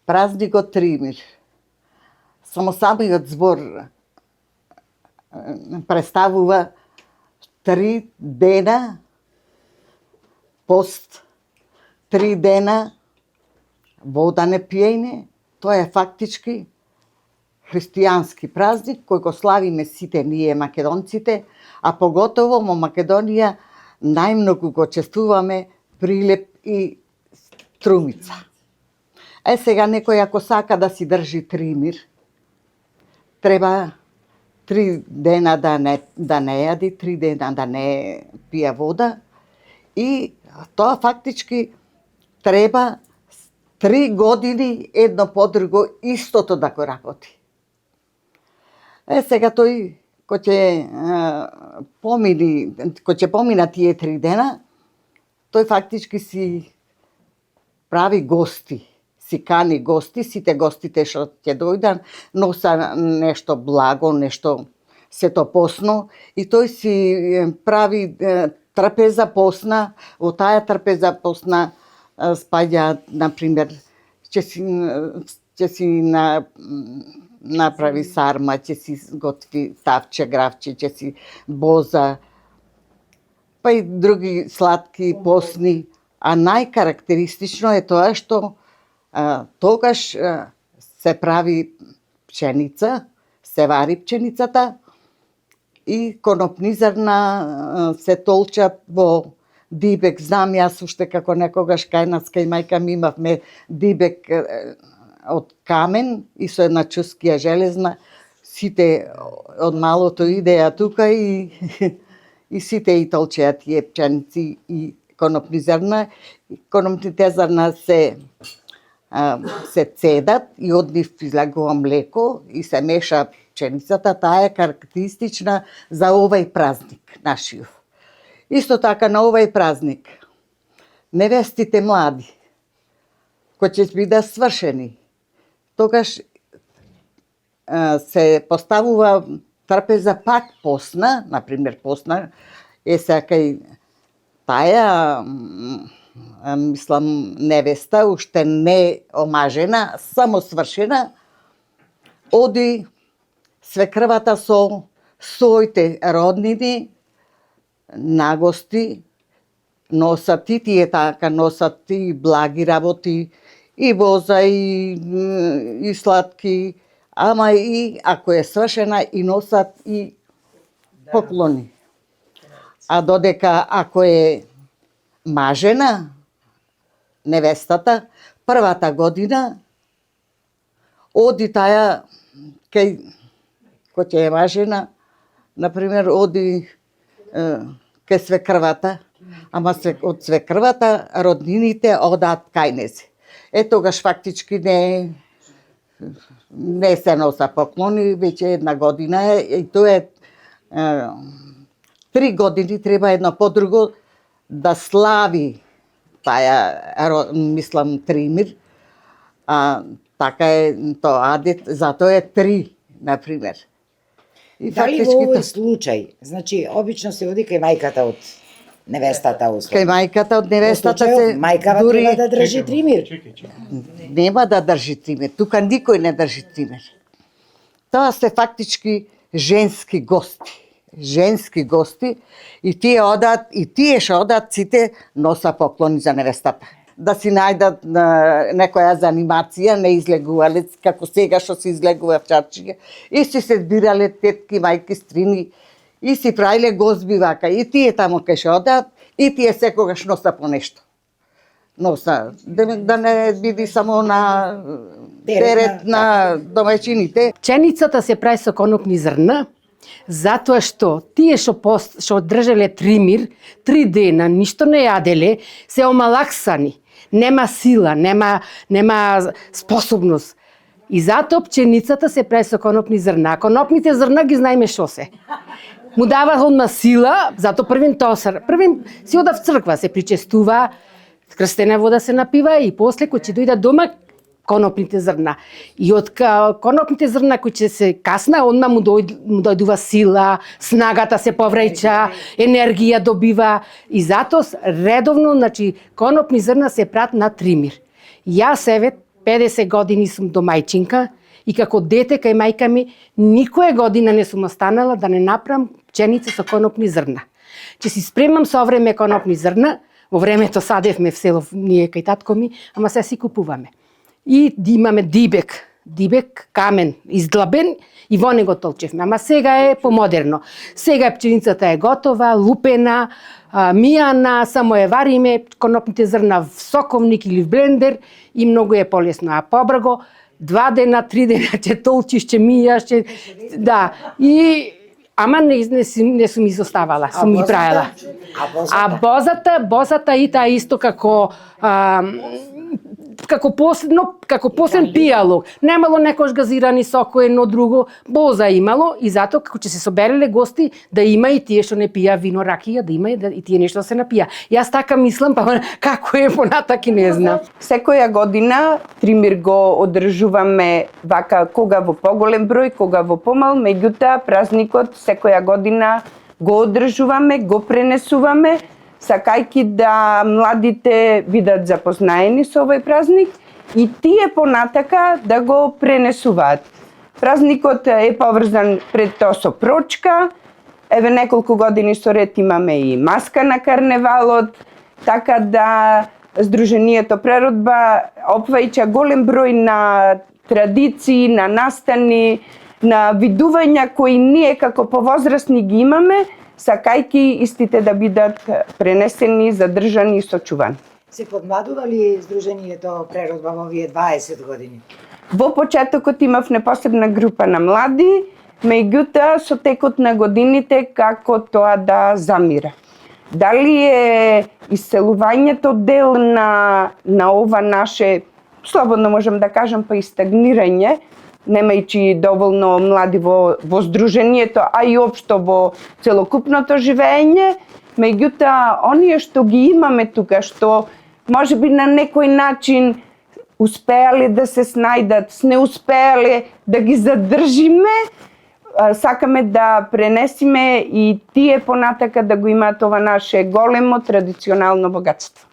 Празникот Тримир. Самиот збор представува 3 дена пост, 3 дена вода не пиење. Тоа е фактички христијански празник кој го славиме сите ние македонците, а поготово во Македонија најмногу го чествуваме Прилеп и Струмица. Сега некој ако сака да си држи Тримир, треба 3 дена да не јади, 3 дена да не пие вода и тоа фактички треба 3 години едно по друго истото да го работи. Сега тој кој ќе помина тие 3 дена, тој фактички си прави гости, си кани гости, сите гостите што ќе дојдат, носа нешто благо, нешто светопосно и тој си прави трапеза посна, во таа трапеза посна спаѓа, например, ќе си направи сарма, ќе си готви тавче, гравче, ќе си боза, па и други сладки посни, а најкарактеристично е тоа што тогаш се прави пченица, се вари пченицата и конопни зрна се толчат во дибек. Знам јас уште како некогаш кај нас, кај мајка ми имавме дибек од камен и со една чускија железна. Сите од малото идеја тука и сите и толчеа тие пченици и конопни зрна. Конопните зрна се цедат и од нив излегува млеко и се меша пченицата. Таа е карактеристична за овај празник нашиот. Исто така на овај празник невестите млади кои ќе бидат свршени, тогаш се поставува трапеза пак посна, например посна, кај таа мислам невеста уште не омажена, само свршена, оди свекрвата со своите роднини на гости, носат и тие така, носат и благи работи, и боза, и сладки, ама и ако е свршена и носат и поклони. А додека ако е мажена, невестата, првата година, оди таа кој ќе е мажена, например, оди кај свекрвата, ама од свекрвата роднините одат кај незе. Тогаш фактички не се носа поклони, веќе една година и тоа е 3 години треба едно по друго да слави таа, мислам, Тримир. Така е тоа адет, затоа е 3, например. И дали во овој случај, значи, обично се оди кај мајката од невестата, кај мајката од невестата се мајкава дури треба да држи Тримир. Нема да држи Тримир, тука никој не држи Тримир. Тоа се фактички женски гости. Женски гости и тие одат, и тие што одат сите носа поклони за невестата. Да си најдат некоја занимација, не излегувале како сега што се излегува вчарчиња. И си се збирале тетки, мајки, стрини и си правиле гозби вака. И тие таму кај што одат, и тие секогаш носа по нешто. Носа, да не биде само на терет на домаќините. Пченицата се прави со конопни зрна, затоа што тие што држеле Тримир 3 дена, ништо не јаделе, се омалаксани. Нема сила, нема способност. И затоа пченицата се прави со конопни зрна. Конопните зрна ги знаеме што се. Му дава одма сила, затоа првин си ода в црква, се причестува, крстена вода се напива и после кој ќе дојде дома конопните зрна. И од конопните зрна кои ќе се касна, одма му дојдува сила, снагата се повреќа, енергија добива и затоа редовно, значи, конопни зрна се прат на Тримир. Јас 50 години сум домајчинка и како дете кај мајка ми никоја година не сум останала да не направам пченица со конопни зрна. Че си спремам со време конопни зрна, во времето садевме в село ние кај татко ми, ама се си купуваме. И имаме дибек камен издлабен и во него толчевме. Ама сега е помодерно. Сега пченицата е готова, лупена, мијана, само е вариме конопните зрна в соковник или в блендер и многу е полесно. А побрго 2 дена, 3 дена ќе толчиш, ќе мијаш, да. И ама не сум изоставала, сум ги правила. А бозата и таа исто како последен пијалок. Немало некош газирани соко, едно друго, боза имало и затоа како ќе се собереле гости да има и тие што не пија вино, ракија, да има и тие нешто се напија. Јас така мислам, па како е понатак и не знам. Секоја година Тримир го одржуваме вака кога во поголем број, кога во помал, меѓутоа празникот секоја година го одржуваме, го пренесуваме, сакајки да младите бидат запознаени со овој празник и тие понатака да го пренесуваат. Празникот е поврзан пред тоа со прочка, еве неколку години со ред имаме и маска на карневалот, така да Сдруженијето Преродба опфаќа голем број на традиции, на настани, на видувања кои ние како повозрасни ги имаме, сакајки истите да бидат пренесени, задржани и сочувани. Се подмладува ли Сдруженијето Преродба во овие 20 години? Во почетокот имавме посебна група на млади, меѓутоа со текот на годините како тоа да замира. Дали е исцелувањето дел на ова наше, слободно можам да кажам, па и стагнирање, немајќи доволно млади во Сдруженијето, а и општо во целокупното живење, меѓутоа оние што ги имаме тука, што можеби на некој начин успеале да се снајдат, не успеале да ги задржиме, сакаме да пренесиме и тие понатака да го имаат ова наше големо традиционално богатство.